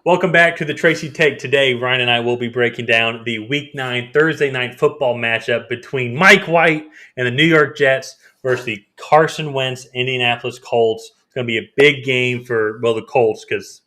Welcome back to the Tracy Take. Today, Ryan and I will be breaking down the Week 9 Thursday night football matchup between Mike White and the New York Jets versus the Carson Wentz Indianapolis Colts. It's going to be a big game for the Colts because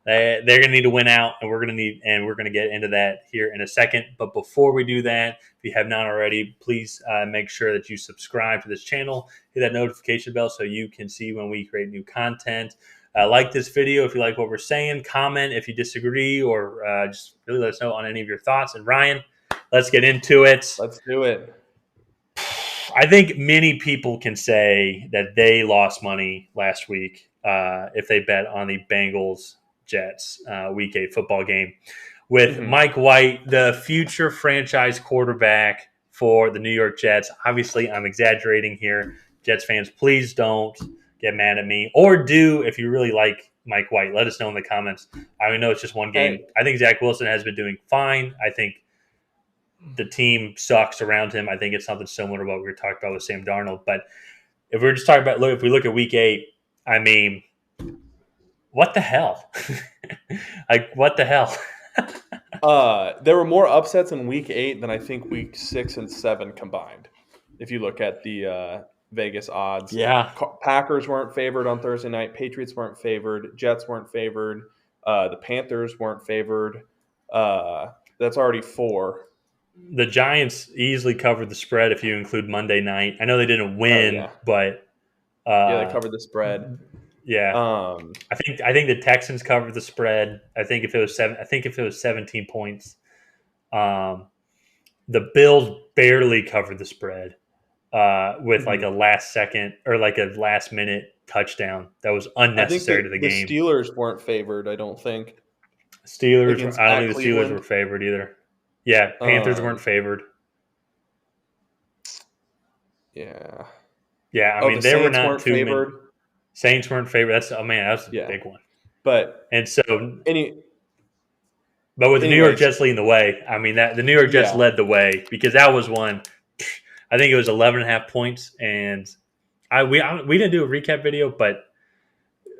they're going to need to win out, and we're going to get into that here in a second. But before we do that, if you have not already, please make sure that you subscribe to this channel, hit that notification bell so you can see when we create new content. Like this video if you like what we're saying. Comment if you disagree, or just really let us know on any of your thoughts. And Ryan, let's get into it. Let's do it. I think many people can say that they lost money last week if they bet on the Bengals-Jets Week 8 football game with Mike White, the future franchise quarterback for the New York Jets. Obviously, I'm exaggerating here. Jets fans, please don't get mad at me, or do if you really like Mike White. Let us know in the comments. I know it's just one game. I think Zach Wilson has been doing fine. I think the team sucks around him. I think it's something similar to what we were talking about with Sam Darnold. But if we're just talking about, if we look at Week 8, I mean, what the hell? Like, what the hell? There were more upsets in Week 8 than I think Week 6 and 7 combined. If you look at the Vegas odds. Yeah. Packers weren't favored on Thursday night. Patriots weren't favored. Jets weren't favored. The Panthers weren't favored. That's already 4. The Giants easily covered the spread if you include Monday night. I know they didn't win, but they covered the spread. Yeah, I think the Texans covered the spread. I think if it was 17 points, the Bills barely covered the spread with like a last second or like a last minute touchdown that was unnecessary to the game. The Steelers weren't favored. I don't think. I don't think the Steelers were favored either. Yeah, Panthers weren't favored. Yeah. Yeah, I mean they were not too favored. Saints weren't favored. That's a big one. But with the New York Jets leading the way, I mean that the New York Jets led the way because that was one. I think it was 11.5 points, and we didn't do a recap video, but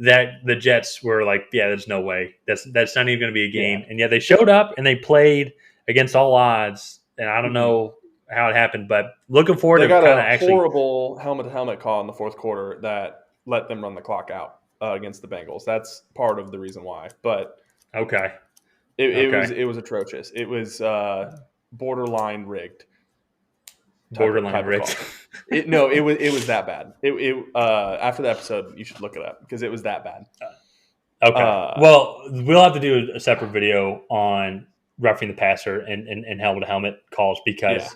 that the Jets were like, yeah, there's no way that's not even going to be a game, and they showed up and they played against all odds, and I don't know how it happened, but looking forward to kind of actually horrible helmet call in the fourth quarter that let them run the clock out against the Bengals. That's part of the reason why. But it was atrocious. It was borderline rigged. Borderline rigged. It was that bad. After the episode, you should look it up because it was that bad. Okay. Well, we'll have to do a separate video on roughing the passer and helmet to helmet calls because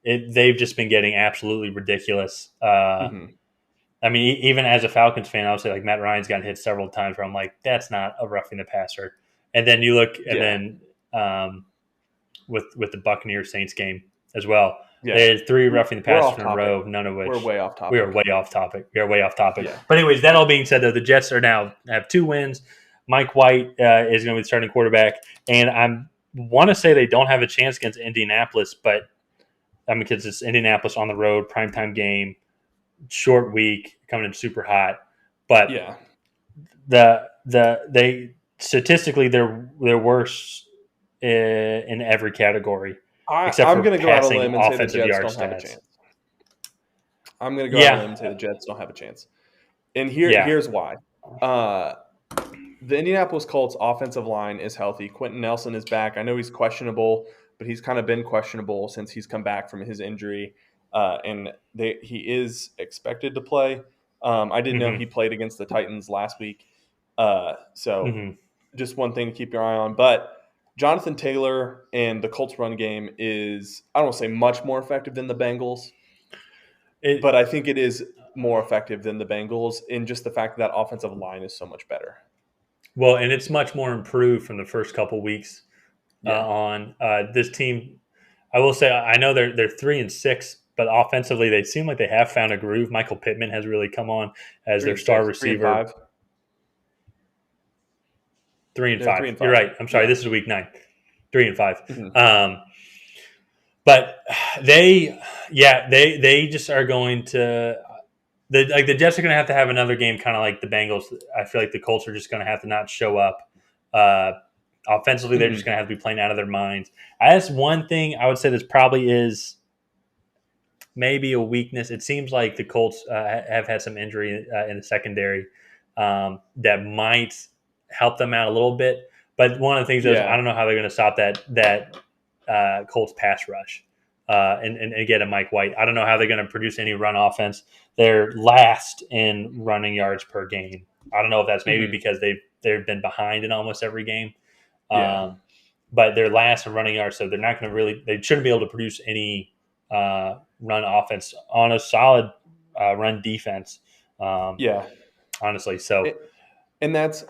they've just been getting absolutely ridiculous. I mean, even as a Falcons fan, I would say like Matt Ryan's gotten hit several times where I'm like, that's not a roughing the passer. And then you look, and then with the Buccaneers Saints game as well, they had 3 roughing the passer in a row, none of which we're way off topic. We are way off topic. Yeah. But anyways, that all being said, though, the Jets have 2 wins. Mike White is going to be the starting quarterback, and I want to say they don't have a chance against Indianapolis, but because it's Indianapolis on the road, primetime game. Short week, coming in super hot, but they statistically they're worse in every category except I'm going to go out on a limb and say the Jets don't have a chance. I'm going to go out on a limb and say the Jets don't have a chance, and here's why. The Indianapolis Colts offensive line is healthy. Quentin Nelson is back. I know he's questionable, but he's kind of been questionable since he's come back from his injury. And he is expected to play. I didn't know he played against the Titans last week. Just one thing to keep your eye on. But Jonathan Taylor and the Colts run game is, I don't want to say much more effective than the Bengals, but I think it is more effective than the Bengals in just the fact that offensive line is so much better. Well, and it's much more improved from the first couple weeks on. This team, I will say, I know they're 3-6, but offensively, they seem like they have found a groove. Michael Pittman has really come on as their star receiver. 3-5. You're right. I'm sorry. This is week 9. 3-5. But they just are going to the Jets are going to have another game, kind of like the Bengals. I feel like the Colts are just going to have to not show up Offensively, they're just going to have to be playing out of their minds. That's one thing I would say. This probably is maybe a weakness. It seems like the Colts have had some injury in the secondary that might help them out a little bit. But one of the things is I don't know how they're going to stop that Colts pass rush and get a Mike White. I don't know how they're going to produce any run offense. They're last in running yards per game. I don't know if that's maybe because they've been behind in almost every game. But they're last in running yards, so they're not going to they shouldn't be able to produce any run offense on a solid run defense. Honestly. So, and that's,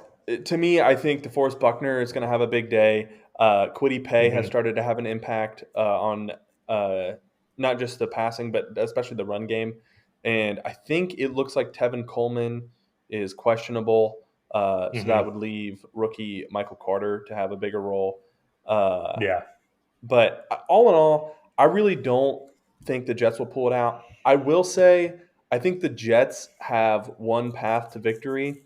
to me, I think DeForest Buckner is going to have a big day. Kwity Paye has started to have an impact on not just the passing, but especially the run game. And I think it looks like Tevin Coleman is questionable. So that would leave rookie Michael Carter to have a bigger role. But all in all, I really don't think the Jets will pull it out. I will say I think the Jets have one path to victory,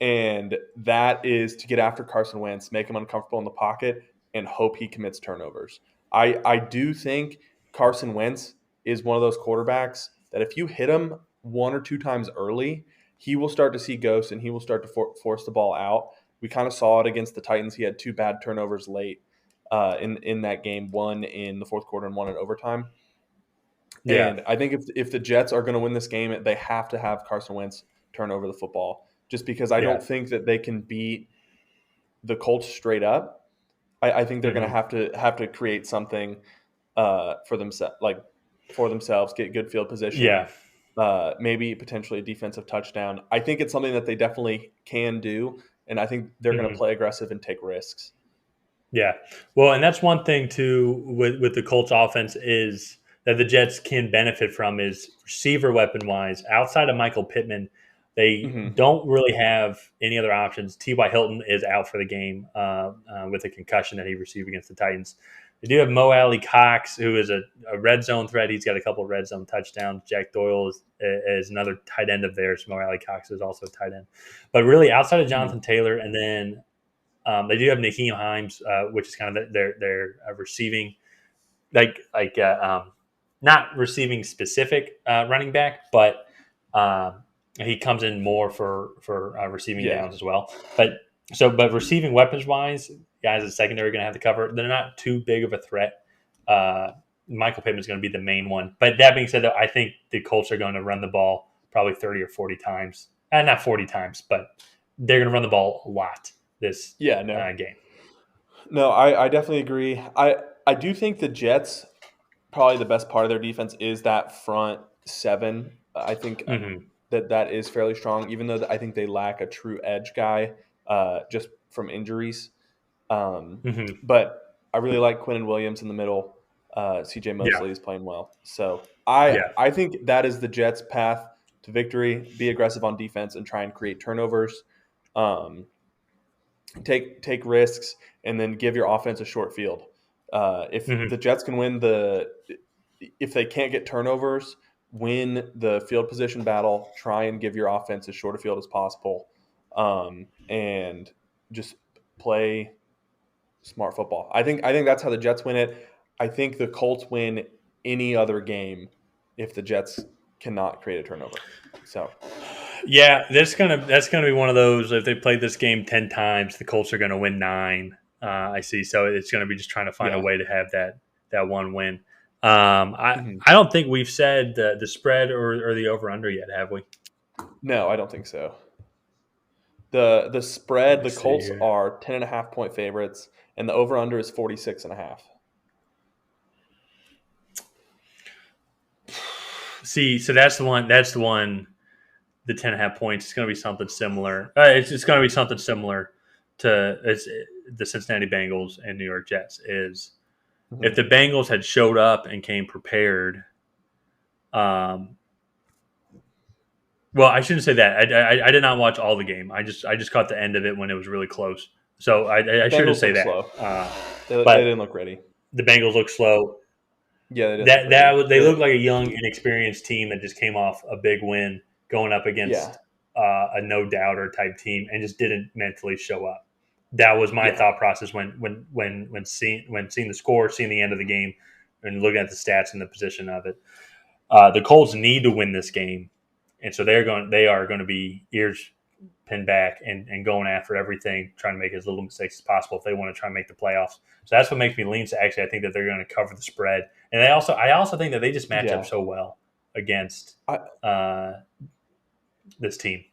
and that is to get after Carson Wentz, make him uncomfortable in the pocket, and hope he commits turnovers. I do think Carson Wentz is one of those quarterbacks that if you hit him one or two times early, he will start to see ghosts and he will start to force the ball out. We kind of saw it against the Titans. He had two bad turnovers late in that game, one in the fourth quarter and one in overtime. And I think if the Jets are going to win this game, they have to have Carson Wentz turn over the football, just because I don't think that they can beat the Colts straight up. I think they're going to have to create something for themselves, get good field position. Maybe potentially a defensive touchdown. I think it's something that they definitely can do, and I think they're going to play aggressive and take risks. Yeah. Well, and that's one thing too with the Colts offense is that the Jets can benefit from is receiver weapon wise. Outside of Michael Pittman, they don't really have any other options. T.Y. Hilton is out for the game with a concussion that he received against the Titans. They do have Mo Alley Cox, who is a red zone threat. He's got a couple of red zone touchdowns. Jack Doyle is another tight end of theirs. Mo Alley Cox is also a tight end. But really, outside of Jonathan Taylor, and then they do have Naheem Hines, which is kind of their receiving, not receiving specific running back, but he comes in more for receiving downs as well. But receiving weapons wise, guys in secondary are going to have to cover. They're not too big of a threat. Michael Pittman is going to be the main one. But that being said, though, I think the Colts are going to run the ball probably 30 or 40 times. Not 40 times, but they're going to run the ball a lot this game. No, I definitely agree. I do think the Jets, probably the best part of their defense is that front seven. I think that is fairly strong, even though I think they lack a true edge guy just from injuries. But I really like Quinnen Williams in the middle. CJ Mosley is playing well. So I think that is the Jets' path to victory. Be aggressive on defense and try and create turnovers. Take risks, and then give your offense a short field. If the Jets can win if they can't get turnovers, win the field position battle, try and give your offense as short a field as possible, and just play smart football. I think that's how the Jets win it. I think the Colts win any other game if the Jets cannot create a turnover. So. Yeah, that's gonna be one of those. If they played this game 10 times, the Colts are gonna win 9. I see. So it's gonna be just trying to find a way to have that one win. I don't think we've said the spread or the over under yet, have we? No, I don't think so. The spread, the Colts are 10.5 point favorites, and the over under is 46.5. See, so that's the one. The 10.5 points. It's going to be something similar. It's going to be something similar to the Cincinnati Bengals and New York Jets. Is if the Bengals had showed up and came prepared. Well, I shouldn't say that. I did not watch all the game. I just caught the end of it when it was really close. So I shouldn't say that. They didn't look ready. The Bengals look slow. Yeah, they look like a young, inexperienced team that just came off a big win, going up against a no-doubter type team and just didn't mentally show up. that was my thought process when seeing the score, seeing the end of the game, and looking at the stats and the position of it. The Colts need to win this game, and so they are going to be ears pinned back and going after everything, trying to make as little mistakes as possible if they want to try and make the playoffs. So that's what makes me lean to actually I think that they're going to cover the spread, and I also think that they just match up so well against this team.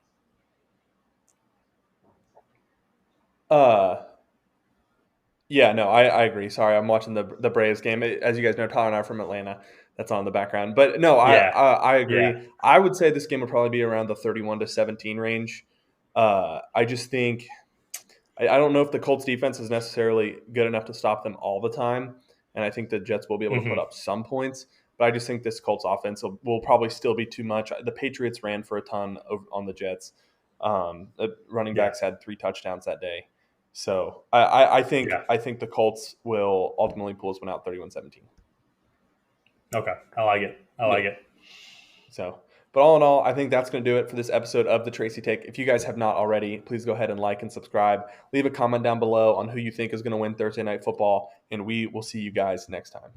Yeah, no, I agree. Sorry, I'm watching the Braves game. As you guys know, Tyler and I are from Atlanta. That's on the background. But no, I agree. Yeah. I would say this game would probably be around the 31-17 range. I just think I don't know if the Colts defense is necessarily good enough to stop them all the time, and I think the Jets will be able to put up some points. But I just think this Colts offense will probably still be too much. The Patriots ran for a ton on the Jets. The running backs had 3 touchdowns that day. So I think the Colts will ultimately pull this one out 31-17. Okay. I like it. I like it. So, but all in all, I think that's going to do it for this episode of the Tracy Take. If you guys have not already, please go ahead and like and subscribe. Leave a comment down below on who you think is going to win Thursday Night Football, and we will see you guys next time.